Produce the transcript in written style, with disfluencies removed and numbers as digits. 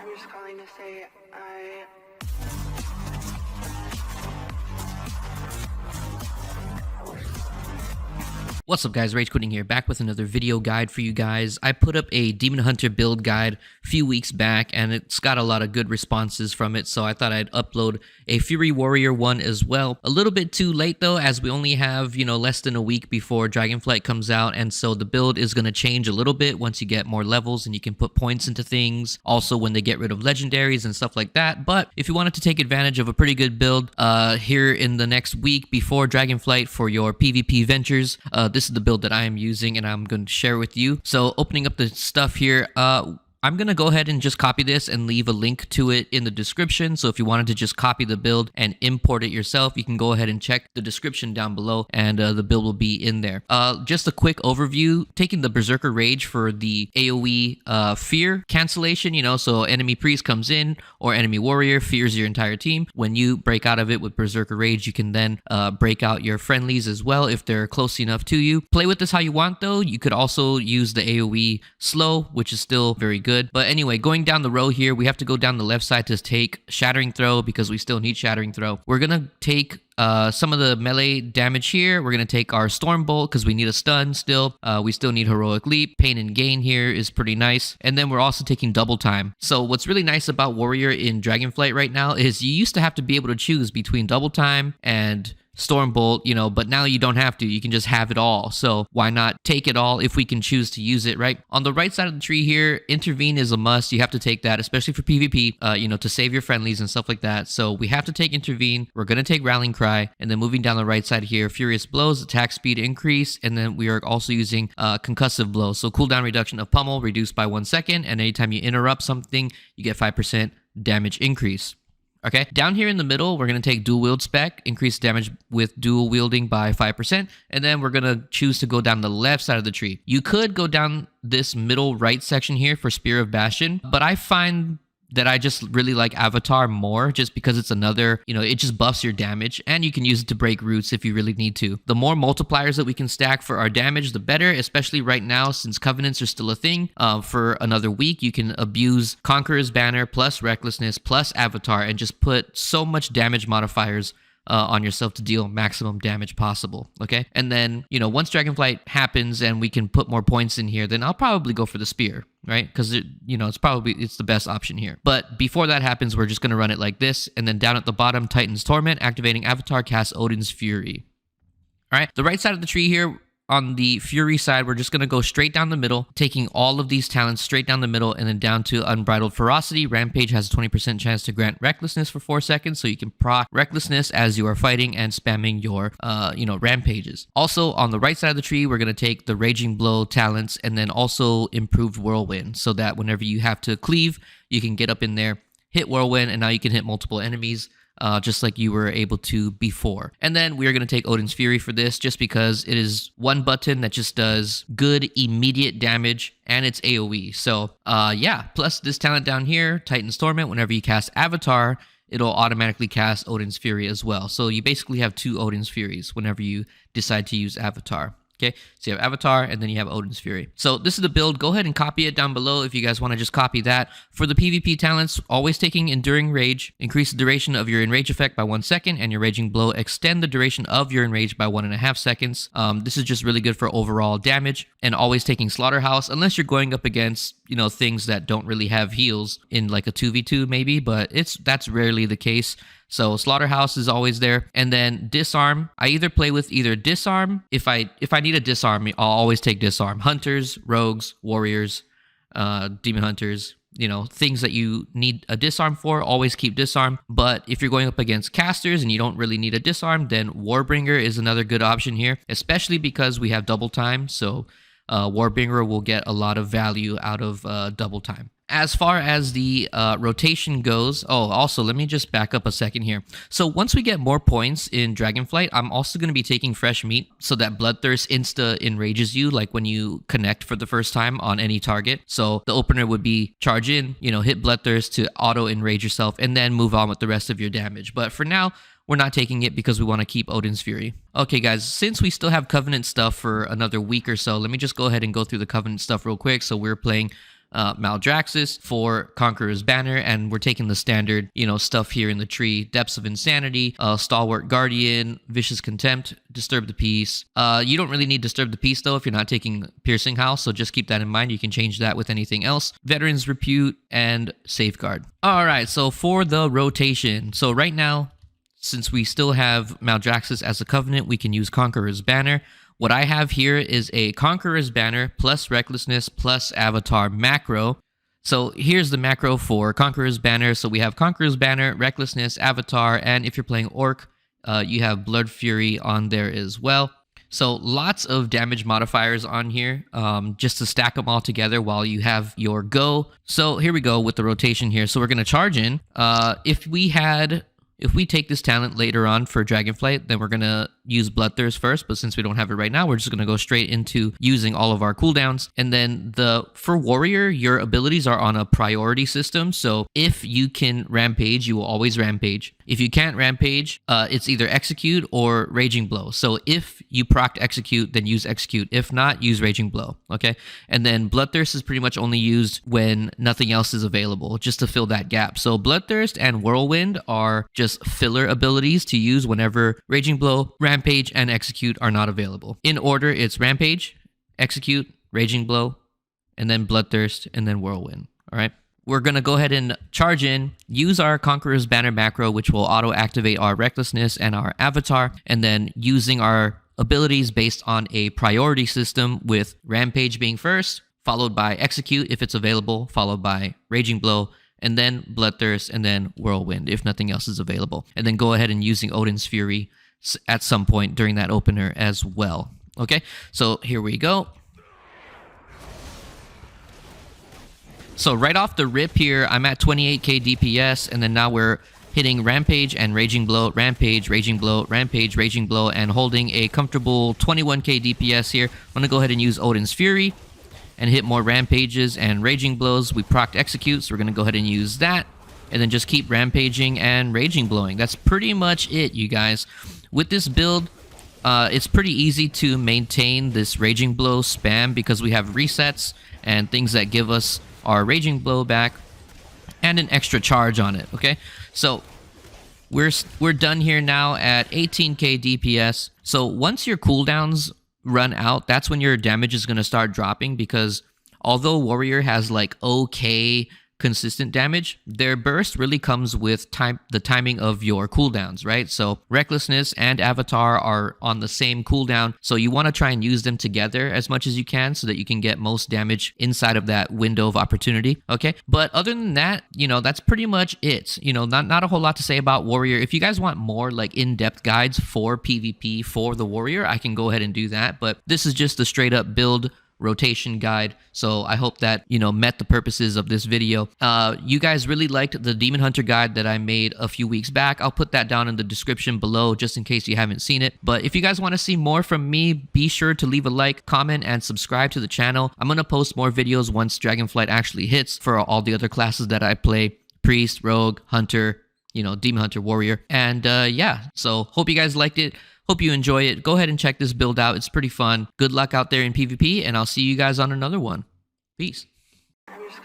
I'm just calling to say I What's up guys, Rage Quitting here, back with another video guide for you guys. I put up a Demon Hunter build guide a few weeks back and it's got a lot of good responses from it, so I thought I'd upload a Fury Warrior one as well. A little bit too late though, as we only have, less than a week before Dragonflight comes out, and so the build is going to change a little bit once you get more levels and you can put points into things. Also when they get rid of legendaries and stuff like that. But if you wanted to take advantage of a pretty good build here in the next week before Dragonflight for your PvP ventures, this is the build that I am using and I'm going to share with you. So opening up the stuff here, I'm going to go ahead and just copy this and leave a link to it in the description. So if you wanted to just copy the build and import it yourself, you can go ahead and check the description down below and the build will be in there. Just a quick overview, taking the Berserker Rage for the AoE fear cancellation, so enemy priest comes in or enemy warrior fears your entire team. When you break out of it with Berserker Rage, you can then break out your friendlies as well if they're close enough to you. Play with this how you want though. You could also use the AoE slow, which is still very good. But anyway, going down the row here, we have to go down the left side to take Shattering Throw because we still need Shattering Throw. We're going to take some of the melee damage here. We're going to take our Storm Bolt because we need a stun still. We still need Heroic Leap. Pain and Gain here is pretty nice. And then we're also taking Double Time. So what's really nice about Warrior in Dragonflight right now is you used to have to be able to choose between Double Time and Storm Bolt, but now you don't have to. You can just have it all. So why not take it all if we can choose to use it, right? On the right side of the tree here, Intervene is a must. You have to take that, especially for PvP, to save your friendlies and stuff like that. So we have to take Intervene. We're going to take Rallying Cry. And then moving down the right side here, Furious Blows, attack speed increase. And then we are also using Concussive Blow. So cooldown reduction of Pummel reduced by 1 second. And anytime you interrupt something, you get 5% damage increase. Okay, down here in the middle, we're going to take Dual Wield Spec, increase damage with dual wielding by 5%, and then we're going to choose to go down the left side of the tree. You could go down this middle right section here for Spear of Bastion, but I find that I just really like Avatar more just because it's another, it just buffs your damage and you can use it to break roots if you really need to. The more multipliers that we can stack for our damage, the better, especially right now since Covenants are still a thing. For another week, you can abuse Conqueror's Banner plus Recklessness plus Avatar and just put so much damage modifiers on yourself to deal maximum damage possible, okay? And then, once Dragonflight happens and we can put more points in here, then I'll probably go for the Spear, right? Because, it's the best option here. But before that happens, we're just going to run it like this. And then down at the bottom, Titan's Torment, activating Avatar, cast Odin's Fury. All right, the right side of the tree here, on the Fury side, we're just going to go straight down the middle, taking all of these talents straight down the middle and then down to Unbridled Ferocity. Rampage has a 20% chance to grant Recklessness for 4 seconds, so you can proc Recklessness as you are fighting and spamming your, Rampages. Also, on the right side of the tree, we're going to take the Raging Blow talents and then also Improved Whirlwind, so that whenever you have to cleave, you can get up in there, hit Whirlwind, and now you can hit multiple enemies. Just like you were able to before. And then we are going to take Odin's Fury for this just because it is one button that just does good immediate damage and it's AoE. So plus this talent down here, Titan's Torment, whenever you cast Avatar, it'll automatically cast Odin's Fury as well. So you basically have 2 Odin's Furies whenever you decide to use Avatar. Okay, so you have Avatar, and then you have Odin's Fury. So this is the build. Go ahead and copy it down below if you guys want to just copy that. For the PvP talents, always taking Enduring Rage. Increase the duration of your Enrage effect by 1 second, and your Raging Blow. Extend the duration of your Enrage by 1.5 seconds. This is just really good for overall damage. And always taking Slaughterhouse, unless you're going up against, things that don't really have heals in like a 2v2 maybe, but that's rarely the case. So Slaughterhouse is always there. And then Disarm. I either play with Disarm. If I need a Disarm, I'll always take Disarm. Hunters, Rogues, Warriors, Demon Hunters, things that you need a Disarm for, always keep Disarm. But if you're going up against casters and you don't really need a Disarm, then Warbringer is another good option here, especially because we have Double Time. So Warbringer will get a lot of value out of Double Time. As far as the rotation goes, also, let me just back up a second here. So once we get more points in Dragonflight, I'm also going to be taking Fresh Meat so that Bloodthirst insta enrages you, like when you connect for the first time on any target. So the opener would be charge in, hit Bloodthirst to auto enrage yourself, and then move on with the rest of your damage. But for now, we're not taking it because we want to keep Odin's Fury. Okay, guys, since we still have Covenant stuff for another week or so, let me just go ahead and go through the Covenant stuff real quick. So we're playing Maldraxxus for Conqueror's Banner, and we're taking the standard, stuff here in the tree: Depths of Insanity, Stalwart Guardian, Vicious Contempt, Disturb the Peace. You don't really need Disturb the Peace though if you're not taking Piercing House, so just keep that in mind. You can change that with anything else. Veteran's Repute and Safeguard. All right, so for the rotation, so right now, since we still have Maldraxxus as a Covenant, we can use Conqueror's Banner. What I have here is a Conqueror's Banner plus Recklessness plus Avatar macro. So here's the macro for Conqueror's Banner. So we have Conqueror's Banner, Recklessness, Avatar, and if you're playing Orc, you have Blood Fury on there as well. So lots of damage modifiers on here, just to stack them all together while you have your go. So here we go with the rotation here. So we're going to charge in. If we take this talent later on for Dragonflight, then we're going to use Bloodthirst first, but since we don't have it right now, we're just going to go straight into using all of our cooldowns. And then for Warrior, your abilities are on a priority system, so if you can Rampage, you will always Rampage. If you can't Rampage, it's either Execute or Raging Blow. So if you proc Execute, then use Execute. If not, use Raging Blow, okay? And then Bloodthirst is pretty much only used when nothing else is available, just to fill that gap. So Bloodthirst and Whirlwind are just filler abilities to use whenever Raging Blow, Rampage, and Execute are not available. In order, it's Rampage, Execute, Raging Blow, and then Bloodthirst, and then Whirlwind, all right? We're going to go ahead and charge in, use our Conqueror's Banner macro, which will auto-activate our Recklessness and our Avatar, and then using our abilities based on a priority system with Rampage being first, followed by Execute if it's available, followed by Raging Blow, and then Bloodthirst, and then Whirlwind if nothing else is available. And then go ahead and using Odin's Fury at some point during that opener as well. Okay, so here we go. So right off the rip here, I'm at 28k DPS, and then now we're hitting Rampage and Raging Blow, Rampage, Raging Blow, Rampage, Raging Blow, and holding a comfortable 21k DPS here. I'm going to go ahead and use Odin's Fury and hit more Rampages and Raging Blows. We procced Execute, so we're going to go ahead and use that, and then just keep Rampaging and Raging Blowing. That's pretty much it, you guys. With this build, it's pretty easy to maintain this Raging Blow spam because we have resets and things that give us our Raging Blow back and an extra charge on it, okay? So we're done here now at 18k DPS. So once your cooldowns run out, that's when your damage is going to start dropping, because although Warrior has like okay consistent damage, their burst really comes with the timing of your cooldowns, right? So Recklessness and Avatar are on the same cooldown, so you want to try and use them together as much as you can so that you can get most damage inside of that window of opportunity, okay? But other than that, that's pretty much it. Not a whole lot to say about Warrior. If you guys want more like in-depth guides for PvP for the Warrior, I can go ahead and do that, but this is just a straight up build rotation guide, so I hope that met the purposes of this video. You guys really liked the Demon Hunter guide that I made a few weeks back. I'll put that down in the description below just in case you haven't seen it. But if you guys want to see more from me, be sure to leave a like, comment, and subscribe to the channel. I'm gonna post more videos once Dragonflight actually hits for all the other classes that I play: Priest, Rogue, Hunter, Demon Hunter, Warrior. And yeah, so hope you guys liked it. Hope you enjoy it. Go ahead and check this build out. It's pretty fun. Good luck out there in PvP, and I'll see you guys on another one. Peace. I'm just